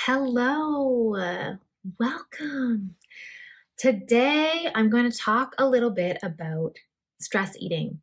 Hello, welcome. Today, I'm going to talk a little bit about stress eating.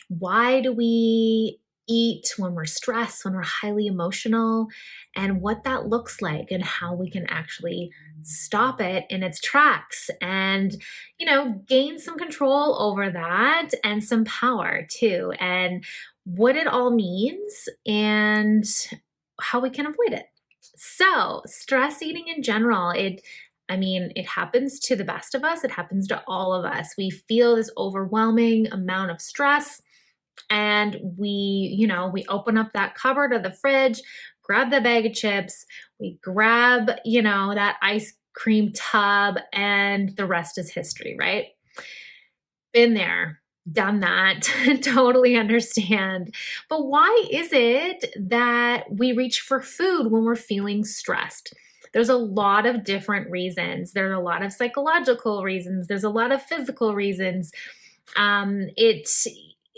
Why do we eat when we're stressed, when we're highly emotional, and what that looks like, and how we can actually stop it in its tracks and, gain some control over that and some power too, and what it all means and how we can avoid it. So, stress eating in general, it happens to the best of us. It happens to all of us. We feel this overwhelming amount of stress and we open up that cupboard or the fridge, grab the bag of chips, we grab, that ice cream tub, and the rest is history, right? Been there, done that, totally understand. But why is it that we reach for food when we're feeling stressed? There's a lot of different reasons. There's a lot of psychological reasons. There's a lot of physical reasons. It's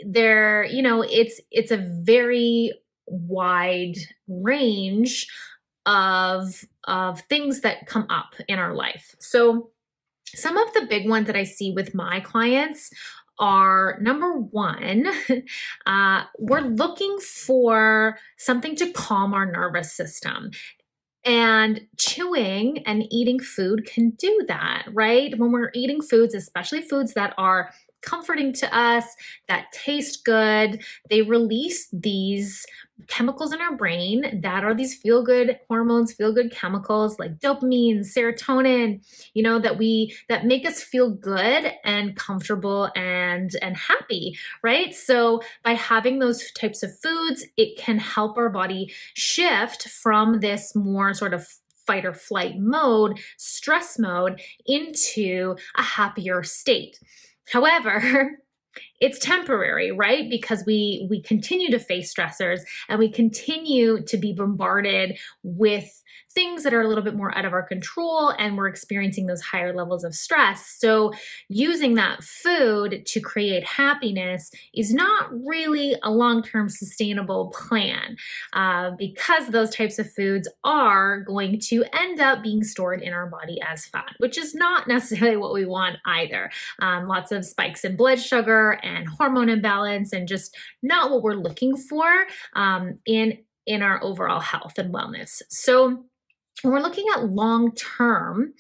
there, it's a very wide range of things that come up in our life. So some of the big ones that I see with my clients are number one, we're looking for something to calm our nervous system. And chewing and eating food can do that, right? When we're eating foods, especially foods that are comforting to us, that taste good, they release these chemicals in our brain that are these feel good hormones, feel good chemicals like dopamine, serotonin, that make us feel good and comfortable and happy, right? So by having those types of foods, it can help our body shift from this more sort of fight or flight mode, stress mode, into a happier state. However, it's temporary, right? Because we continue to face stressors and we continue to be bombarded with things that are a little bit more out of our control, and we're experiencing those higher levels of stress. So using that food to create happiness is not really a long-term sustainable plan, because those types of foods are going to end up being stored in our body as fat, which is not necessarily what we want either. Lots of spikes in blood sugar and hormone imbalance, and just not what we're looking for in our overall health and wellness. So when we're looking at long-term,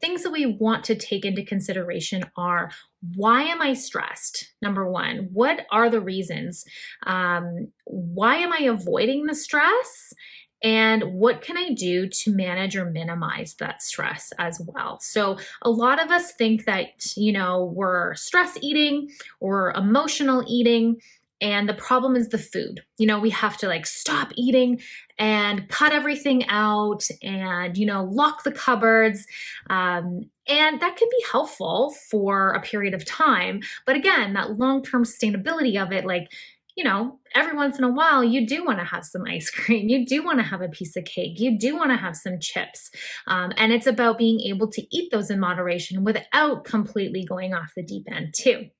things that we want to take into consideration are, why am I stressed? Number one, what are the reasons? Why am I avoiding the stress? And what can I do to manage or minimize that stress as well? So a lot of us think that, we're stress eating or emotional eating, and the problem is the food. We have to stop eating and cut everything out and, lock the cupboards. And that can be helpful for a period of time. But again, that long-term sustainability of it, every once in a while, you do want to have some ice cream. You do want to have a piece of cake. You do want to have some chips. And it's about being able to eat those in moderation without completely going off the deep end too.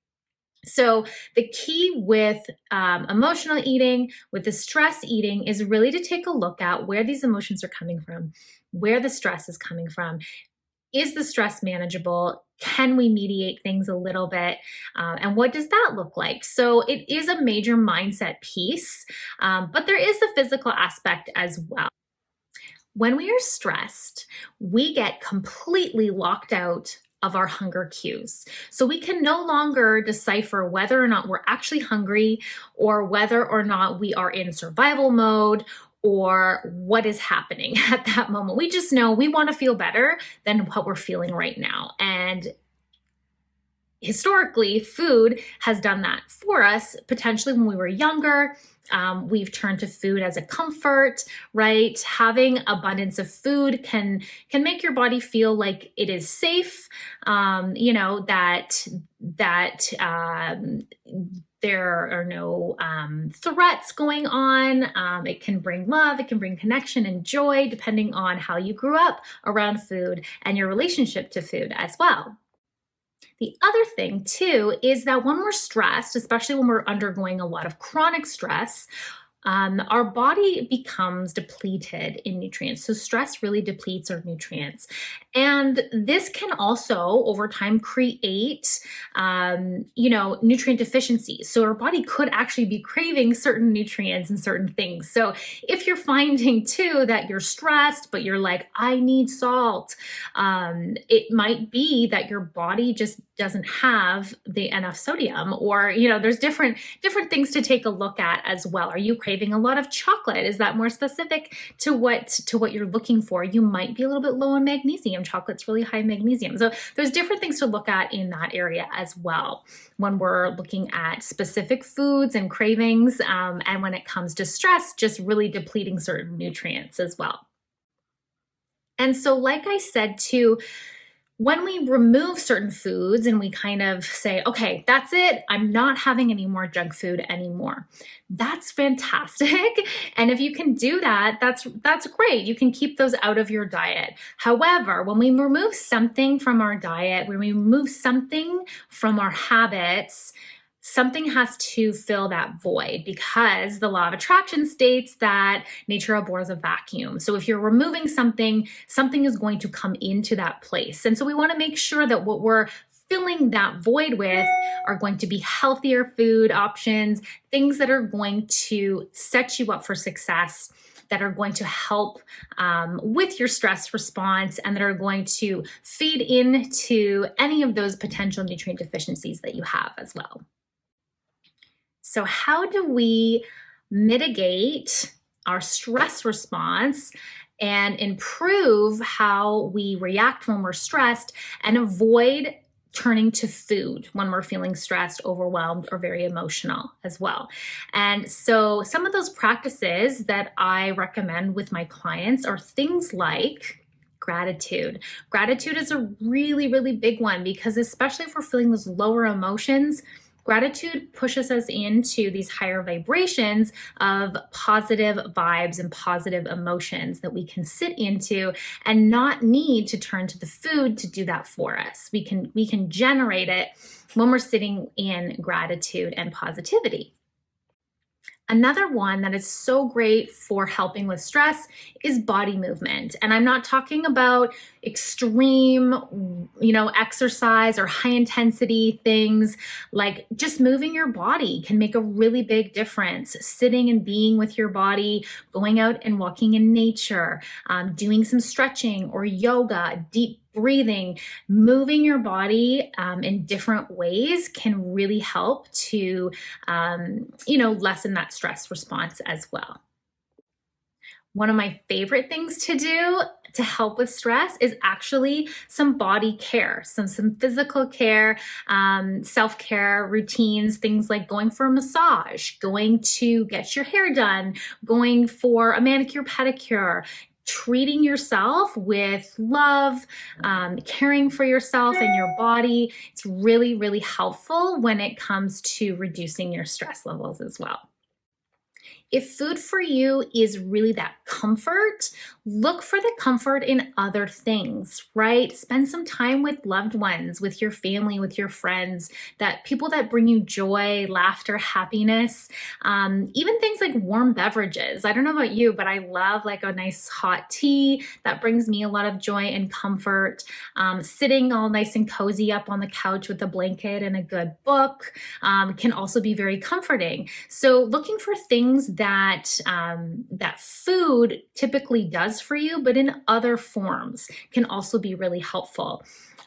So the key with emotional eating, with the stress eating, is really to take a look at where these emotions are coming from, where the stress is coming from. Is the stress manageable? Can we mediate things a little bit? And what does that look like? So it is a major mindset piece, but there is the physical aspect as well. When we are stressed, we get completely locked out of our hunger cues. So we can no longer decipher whether or not we're actually hungry, or whether or not we are in survival mode, or what is happening at that moment. We just know we want to feel better than what we're feeling right now. And historically, food has done that for us. Potentially when we were younger, we've turned to food as a comfort, right? Having abundance of food can make your body feel like it is safe, that there are no threats going on. It can bring love, it can bring connection and joy, depending on how you grew up around food and your relationship to food as well. The other thing too is that when we're stressed, especially when we're undergoing a lot of chronic stress, our body becomes depleted in nutrients. So stress really depletes our nutrients. And this can also, over time, create, nutrient deficiencies. So our body could actually be craving certain nutrients and certain things. So if you're finding too that you're stressed, but you're like, I need salt, it might be that your body just doesn't have the enough sodium, or there's different things to take a look at as well. Are you craving a lot of chocolate? Is that more specific to what you're looking for? You might be a little bit low in magnesium. Chocolate's really high in magnesium. So there's different things to look at in that area as well when we're looking at specific foods and cravings, and when it comes to stress, just really depleting certain nutrients as well. And so, like I said too, when we remove certain foods and we kind of say, okay, that's it, I'm not having any more junk food anymore. That's fantastic. And if you can do that, that's great. You can keep those out of your diet. However, when we remove something from our diet, when we remove something from our habits, something has to fill that void, because the law of attraction states that nature abhors a vacuum. So if you're removing something, something is going to come into that place. And so we want to make sure that what we're filling that void with are going to be healthier food options, things that are going to set you up for success, that are going to help with your stress response, and that are going to feed into any of those potential nutrient deficiencies that you have as well. So how do we mitigate our stress response and improve how we react when we're stressed, and avoid turning to food when we're feeling stressed, overwhelmed, or very emotional as well? And so some of those practices that I recommend with my clients are things like gratitude. Gratitude is a really, really big one, because especially if we're feeling those lower emotions, gratitude pushes us into these higher vibrations of positive vibes and positive emotions that we can sit into and not need to turn to the food to do that for us. We can generate it when we're sitting in gratitude and positivity. Another one that is so great for helping with stress is body movement. And I'm not talking about extreme, exercise or high intensity things. Like, just moving your body can make a really big difference. Sitting and being with your body, going out and walking in nature, doing some stretching or yoga, deep breathing, moving your body in different ways can really help to, lessen that stress response as well. One of my favorite things to do to help with stress is actually some body care, some physical care, self-care routines, things like going for a massage, going to get your hair done, going for a manicure, pedicure, treating yourself with love, caring for yourself and your body. It's really, really helpful when it comes to reducing your stress levels as well. If food for you is really that comfort, look for the comfort in other things, right? Spend some time with loved ones, with your family, with your friends, that people that bring you joy, laughter, happiness, even things like warm beverages. I don't know about you, but I love like a nice hot tea. That brings me a lot of joy and comfort. Sitting all nice and cozy up on the couch with a blanket and a good book can also be very comforting. So looking for things that food typically does for you, but in other forms, can also be really helpful.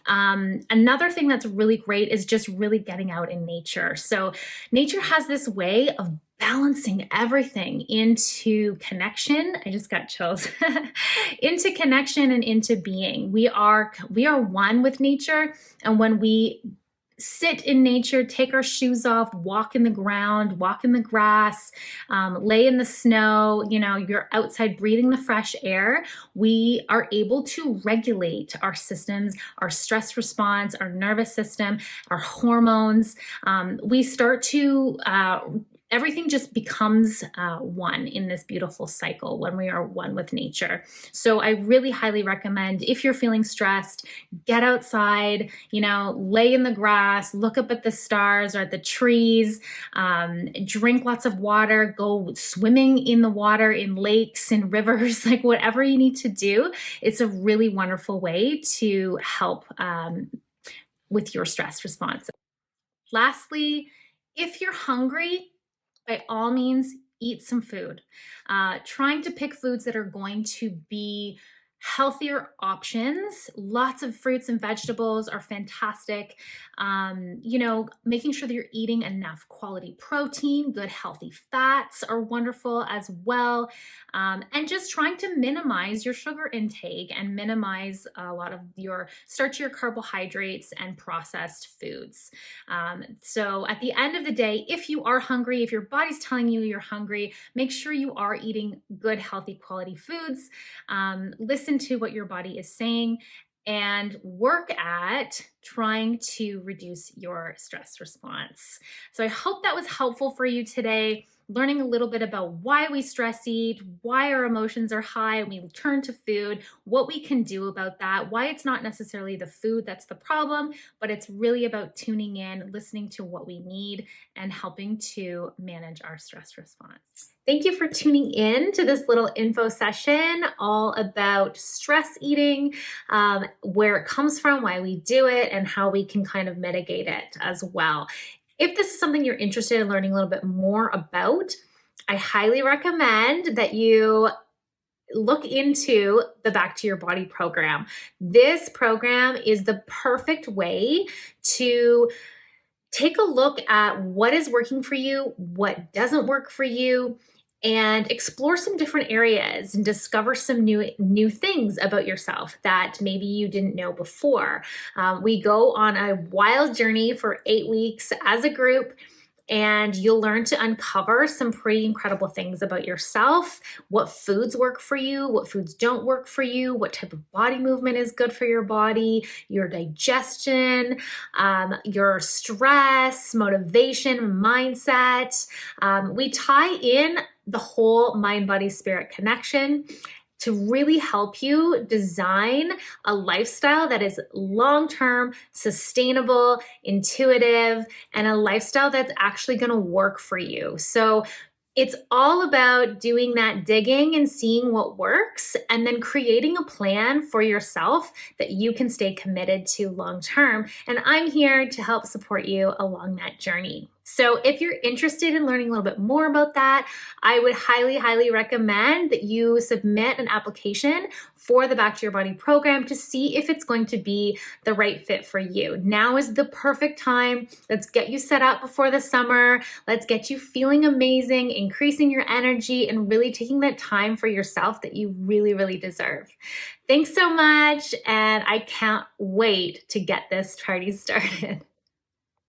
Another thing that's really great is just really getting out in nature. So nature has this way of balancing everything into connection. I just got chills. Into connection and into being. We are one with nature, and when we sit in nature, take our shoes off, walk in the ground, walk in the grass, lay in the snow, you're outside breathing the fresh air, we are able to regulate our systems, our stress response, our nervous system, our hormones. We start to everything just becomes one in this beautiful cycle when we are one with nature. So I really highly recommend, if you're feeling stressed, get outside, lay in the grass, look up at the stars or at the trees, drink lots of water, go swimming in the water, in lakes, in rivers, like whatever you need to do. It's a really wonderful way to help with your stress response. Lastly, if you're hungry, by all means, eat some food. Trying to pick foods that are going to be healthier options. Lots of fruits and vegetables are fantastic. Making sure that you're eating enough quality protein, good healthy fats are wonderful as well. And just trying to minimize your sugar intake and minimize a lot of your starchier carbohydrates and processed foods. So at the end of the day, if you are hungry, if your body's telling you you're hungry, make sure you are eating good, healthy, quality foods. Listen to what your body is saying and work at trying to reduce your stress response. So I hope that was helpful for you today, learning a little bit about why we stress eat, why our emotions are high and we turn to food, what we can do about that, why it's not necessarily the food that's the problem, but it's really about tuning in, listening to what we need, and helping to manage our stress response. Thank you for tuning in to this little info session all about stress eating, where it comes from, why we do it, and how we can kind of mitigate it as well. If this is something you're interested in learning a little bit more about, I highly recommend that you look into the Back to Your Body program. This program is the perfect way to take a look at what is working for you, what doesn't work for you, and explore some different areas and discover some new things about yourself that maybe you didn't know before. We go on a wild journey for 8 weeks as a group, and you'll learn to uncover some pretty incredible things about yourself, what foods work for you, what foods don't work for you, what type of body movement is good for your body, your digestion, your stress, motivation, mindset. We tie in the whole mind, body, spirit connection to really help you design a lifestyle that is long-term, sustainable, intuitive, and a lifestyle that's actually going to work for you. So it's all about doing that digging and seeing what works, and then creating a plan for yourself that you can stay committed to long-term. And I'm here to help support you along that journey. So if you're interested in learning a little bit more about that, I would highly, highly recommend that you submit an application for the Back to Your Body program to see if it's going to be the right fit for you. Now is the perfect time. Let's get you set up before the summer. Let's get you feeling amazing, increasing your energy, and really taking that time for yourself that you really, really deserve. Thanks so much, and I can't wait to get this party started.